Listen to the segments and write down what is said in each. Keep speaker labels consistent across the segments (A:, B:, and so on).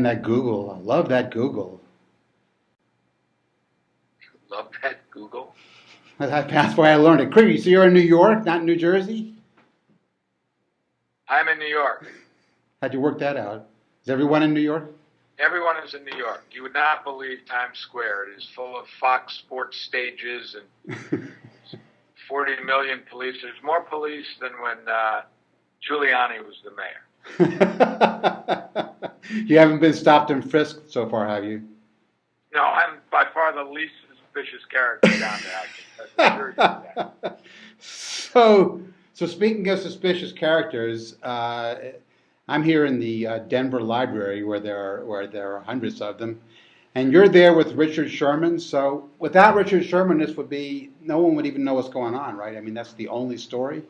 A: That Google, I love that Google.
B: Love that Google.
A: That's why I learned it. Krieger, so you're in New York, not in New Jersey?
B: I'm in New York.
A: How'd you work that out? Is everyone in New York?
B: Everyone is in New York. You would not believe Times Square. It is full of Fox Sports stages and 40 million police. There's more police than when Giuliani was the mayor.
A: You haven't been stopped and frisked so far, have you?
B: No, I'm by far the least suspicious character down there. I can assure you that.
A: So speaking of suspicious characters, I'm here in the Denver Library where there are hundreds of them, and you're there with Richard Sherman. So without Richard Sherman, this would be no one would even know what's going on, right? I mean, that's the only story.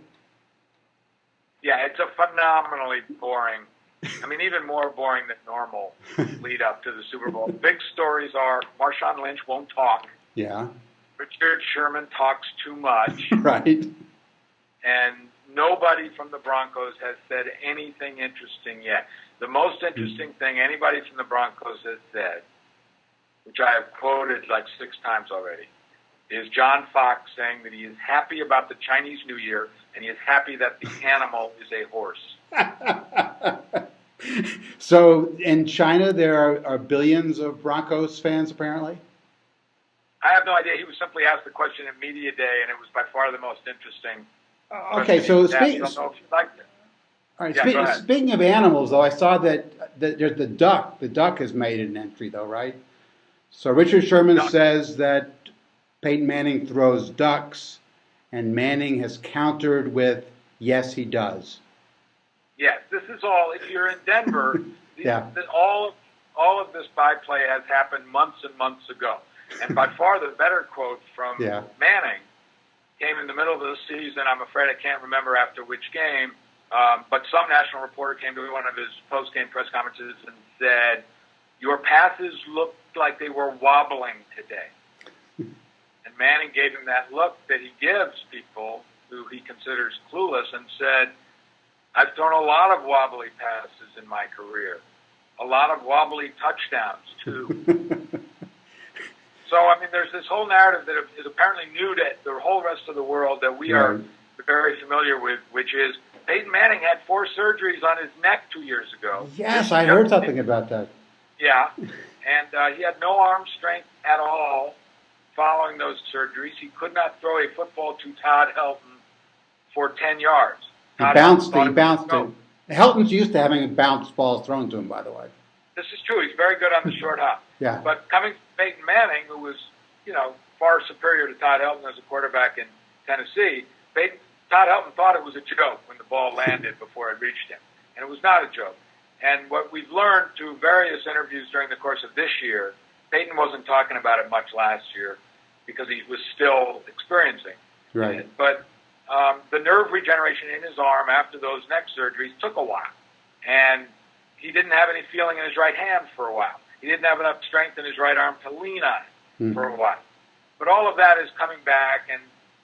B: Yeah, it's a phenomenally boring. I mean, even more boring than normal lead up to the Super Bowl. Big stories are Marshawn Lynch won't talk.
A: Yeah.
B: Richard Sherman talks too much.
A: Right.
B: And nobody from the Broncos has said anything interesting yet. The most interesting thing anybody from the Broncos has said, which I have quoted like 6 times already, is John Fox saying that he is happy about the Chinese New Year and he is happy that the animal is a horse.
A: So in China, there are billions of Broncos fans, apparently?
B: I have no idea. He was simply asked the question at Media Day, and it was by far the most interesting.
A: Okay, so
B: I don't know if you liked it.
A: All right.
B: Yeah,
A: Speaking of animals, though, I saw that there's the duck. The duck has made an entry, though, right? So Richard Sherman says that Peyton Manning throws ducks, and Manning has countered with, "Yes, he does."
B: Yes, this is all. If you're in Denver,
A: Yeah.
B: all of this byplay has happened months and months ago. And by far the better quote from Manning came in the middle of the season. I'm afraid I can't remember after which game, but some national reporter came to one of his post-game press conferences and said, "Your passes looked like they were wobbling today." And Manning gave him that look that he gives people who he considers clueless and said, "I've thrown a lot of wobbly passes in my career, a lot of wobbly touchdowns too." So, I mean, there's this whole narrative that is apparently new to the whole rest of the world that we are very familiar with, which is Peyton Manning had 4 surgeries on his neck 2 years ago.
A: Yes, I heard something about that.
B: Yeah, and he had no arm strength at all following those surgeries. He could not throw a football to Todd Helton for 10 yards.
A: He bounced it. Helton's used to having bounce balls thrown to him, by the way.
B: This is true. He's very good on the short hop.
A: Yeah.
B: But coming from Peyton Manning, who was, far superior to Todd Helton as a quarterback in Tennessee, Todd Helton thought it was a joke when the ball landed before it reached him. And it was not a joke. And what we've learned through various interviews during the course of this year, Peyton wasn't talking about it much last year because he was still experiencing it. But the nerve regeneration in his arm after those neck surgeries took a while. And he didn't have any feeling in his right hand for a while. He didn't have enough strength in his right arm to lean on it for a while. But all of that is coming back, and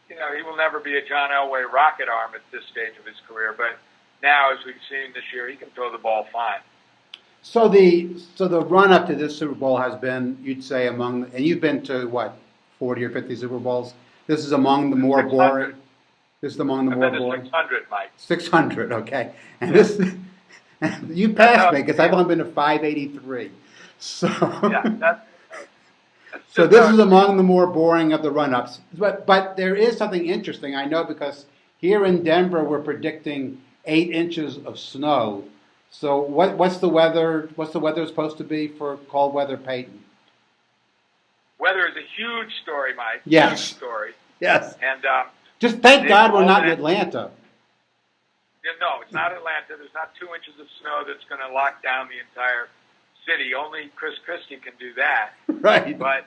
B: he will never be a John Elway rocket arm at this stage of his career. But now, as we've seen this year, he can throw the ball fine.
A: So the run up to this Super Bowl has been, you'd say, and you've been to what, 40 or 50 Super Bowls? This is among the more boring. This is among the more boring.
B: 600, Mike.
A: 600, okay. And this, you passed me because I've only been to 583. So.
B: Yeah,
A: So this is among the more boring of the run-ups. But there is something interesting, I know, because here in Denver we're predicting 8 inches of snow. So what's the weather? What's the weather supposed to be for cold weather Peyton?
B: Weather is a huge story, Mike.
A: Yes.
B: Huge story.
A: Yes.
B: And
A: just thank God we're not in Atlanta.
B: No, it's not Atlanta. There's not 2 inches of snow that's going to lock down the entire city. Only Chris Christie can do that.
A: Right.
B: But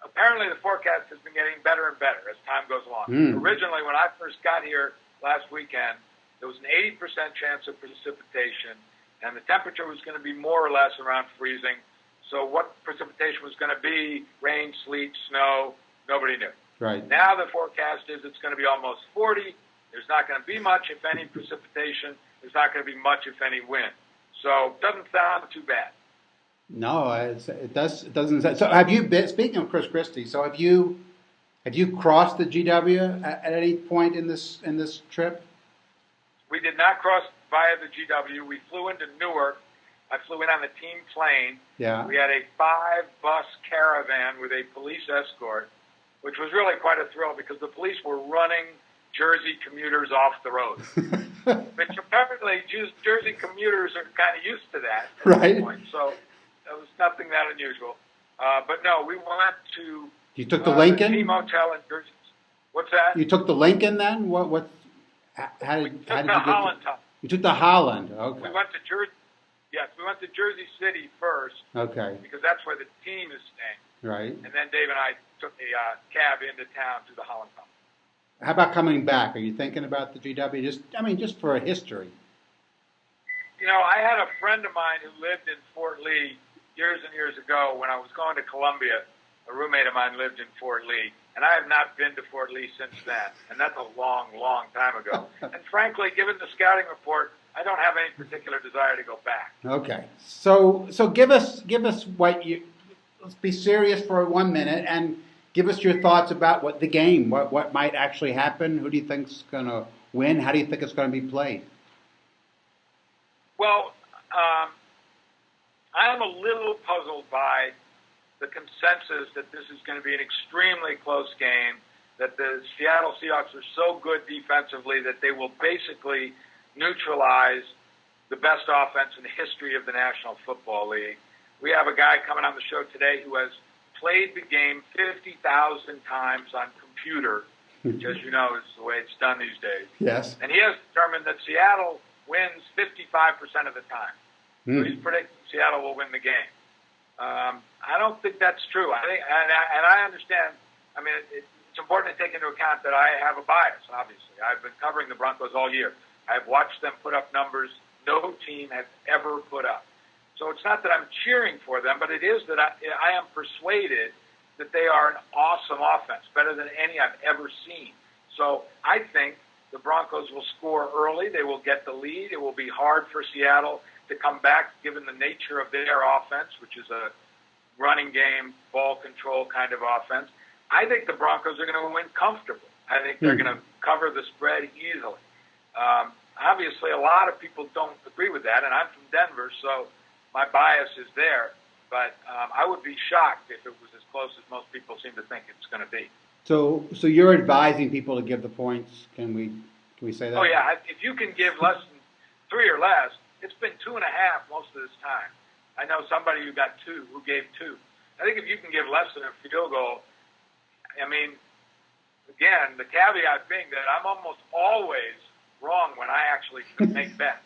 B: apparently the forecast has been getting better and better as time goes along. Originally, when I first got here last weekend, there was an 80% chance of precipitation, and the temperature was going to be more or less around freezing. So what precipitation was going to be, rain, sleet, snow, nobody knew.
A: Right.
B: Now the forecast is it's going to be almost 40. There's not going to be much, if any, precipitation. There's not going to be much, if any, wind. So it doesn't sound too bad.
A: No, it does. It doesn't. So have you been? Speaking of Chris Christie, so have you crossed the GW at any point in this trip?
B: We did not cross via the GW. We flew into Newark. I flew in on the team plane.
A: Yeah.
B: We had a 5-bus caravan with a police escort, which was really quite a thrill because the police were running Jersey commuters off the road. Which apparently Jersey commuters are kind of used to that at
A: right.
B: this point. So it was nothing that unusual. But no, we went to
A: you took the Lincoln?
B: The team hotel in Jersey. What's that?
A: You took the Lincoln then? How did you get
B: Holland?
A: You took the Holland. Okay.
B: We went to Jersey. Yes, we went to Jersey City first.
A: Okay.
B: Because that's where the team is staying.
A: Right.
B: And then Dave and I took a cab into town to the Holland Tunnel.
A: How about coming back? Are you thinking about the GW? Just for a history.
B: You know, I had a friend of mine who lived in Fort Lee years and years ago when I was going to Columbia. A roommate of mine lived in Fort Lee, and I have not been to Fort Lee since then, and that's a long, long time ago. And frankly, given the scouting report, I don't have any particular desire to go back.
A: Okay, so give us what you. Let's be serious for 1 minute and give us your thoughts about what the game, what might actually happen. Who do you think's going to win? How do you think it's going to be played?
B: Well, I am a little puzzled by the consensus that this is going to be an extremely close game, that the Seattle Seahawks are so good defensively that they will basically neutralize the best offense in the history of the National Football League. We have a guy coming on the show today who has played the game 50,000 times on computer, which, as you know, is the way it's done these days.
A: Yes.
B: And he has determined that Seattle wins 55% of the time. So he's predicting Seattle will win the game. I don't think that's true. I think, and I understand. I mean, it's important to take into account that I have a bias. Obviously, I've been covering the Broncos all year. I've watched them put up numbers no team has ever put up. So it's not that I'm cheering for them, but it is that I am persuaded that they are an awesome offense, better than any I've ever seen. So I think the Broncos will score early. They will get the lead. It will be hard for Seattle to come back, given the nature of their offense, which is a running game, ball control kind of offense. I think the Broncos are going to win comfortably. I think they're going to cover the spread easily. Obviously, a lot of people don't agree with that, and I'm from Denver, so my bias is there. But I would be shocked if it was as close as most people seem to think it's going to be. So
A: you're advising people to give the points. Can we say that?
B: Oh, yeah. If you can give less than 3 or less, it's been 2.5 most of this time. I know somebody who got 2, who gave 2. I think if you can give less than a field goal, I mean, again, the caveat being that I'm almost always wrong when I actually make bets,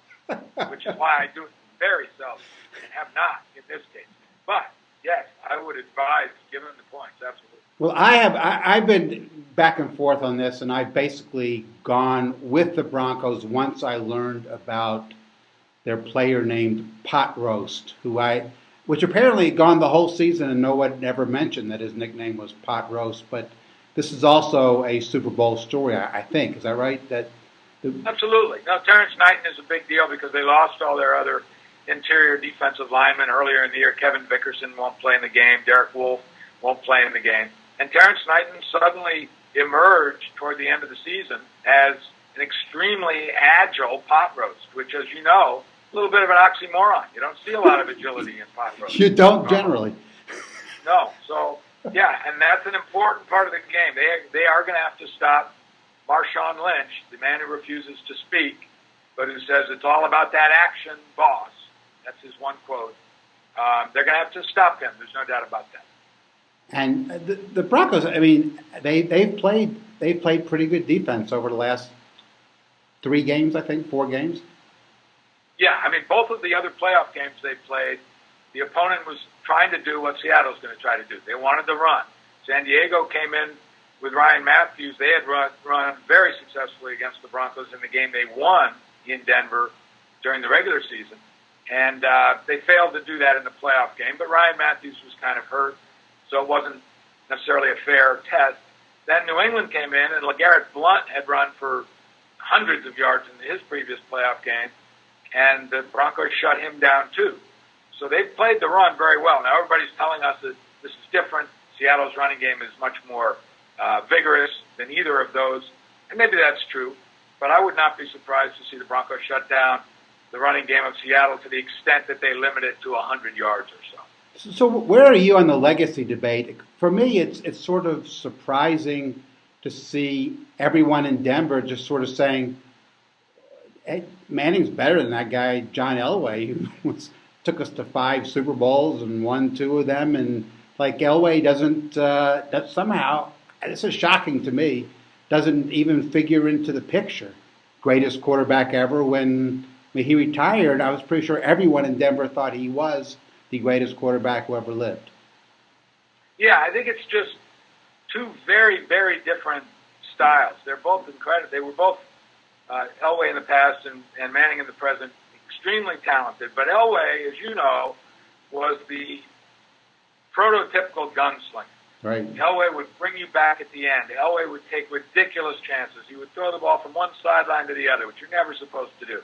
B: which is why I do it very seldom and have not in this case. But, yes, I would advise giving the points, absolutely.
A: Well, I've been back and forth on this, and I've basically gone with the Broncos once I learned about their player named Pot Roast, which apparently had gone the whole season and no one ever mentioned that his nickname was Pot Roast. But this is also a Super Bowl story, I think. Is that right?
B: Absolutely. No, Terrence Knighton is a big deal because they lost all their other interior defensive linemen earlier in the year. Kevin Vickerson won't play in the game. Derek Wolfe won't play in the game. And Terrence Knighton suddenly emerged toward the end of the season as an extremely agile pot roast, which, as you know, a little bit of an oxymoron. You don't see a lot of agility in pot roast.
A: You don't generally.
B: No. So, yeah, and that's an important part of the game. They are going to have to stop Marshawn Lynch, the man who refuses to speak, but who says it's all about that action, boss. That's his one quote. They're going to have to stop him. There's no doubt about that.
A: And the Broncos, I mean, they've played pretty good defense over the last 3 games, I think, 4 games.
B: Yeah, I mean, both of the other playoff games they played, the opponent was trying to do what Seattle's going to try to do. They wanted to run. San Diego came in with Ryan Matthews. They had run very successfully against the Broncos in the game they won in Denver during the regular season. And they failed to do that in the playoff game. But Ryan Matthews was kind of hurt, so it wasn't necessarily a fair test. Then New England came in, and LeGarrette Blount had run for hundreds of yards in his previous playoff game. and the Broncos shut him down too. So they've played the run very well. Now everybody's telling us that this is different. Seattle's running game is much more vigorous than either of those, and maybe that's true. But I would not be surprised to see the Broncos shut down the running game of Seattle to the extent that they limit it to 100 yards or so.
A: So where are you on the legacy debate? For me, it's sort of surprising to see everyone in Denver just sort of saying, hey, Manning's better than that guy, John Elway, who took us to 5 Super Bowls and won 2 of them. And like Elway doesn't, that somehow, this is shocking to me, doesn't even figure into the picture. Greatest quarterback ever. When he retired, I was pretty sure everyone in Denver thought he was the greatest quarterback who ever lived.
B: Yeah, I think it's just 2 very, very different styles. They're both incredible. They were both Elway in the past and Manning in the present, extremely talented. But Elway, as you know, was the prototypical gunslinger.
A: Right.
B: Elway would bring you back at the end. Elway would take ridiculous chances. He would throw the ball from one sideline to the other, which you're never supposed to do.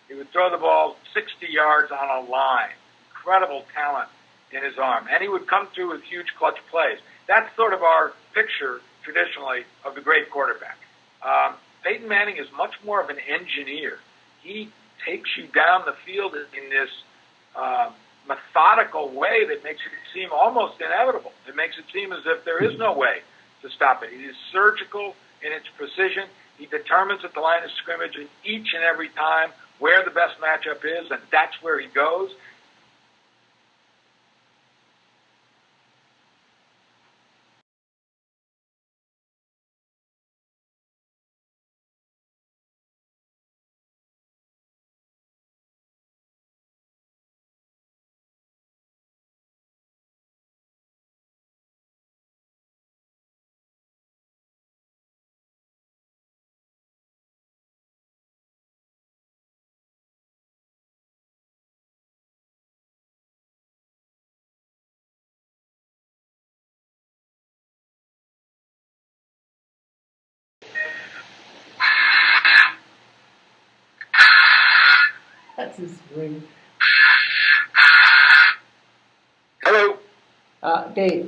B: He would throw the ball 60 yards on a line. Incredible talent in his arm. And he would come through with huge clutch plays. That's sort of our picture, traditionally, of the great quarterback. Peyton Manning is much more of an engineer. He takes you down the field in this methodical way that makes it seem almost inevitable. It makes it seem as if there is no way to stop it. It is surgical in its precision. He determines at the line of scrimmage each and every time where the best matchup is, and that's where he goes.
C: That's his ring.
B: Hello.
C: Dave.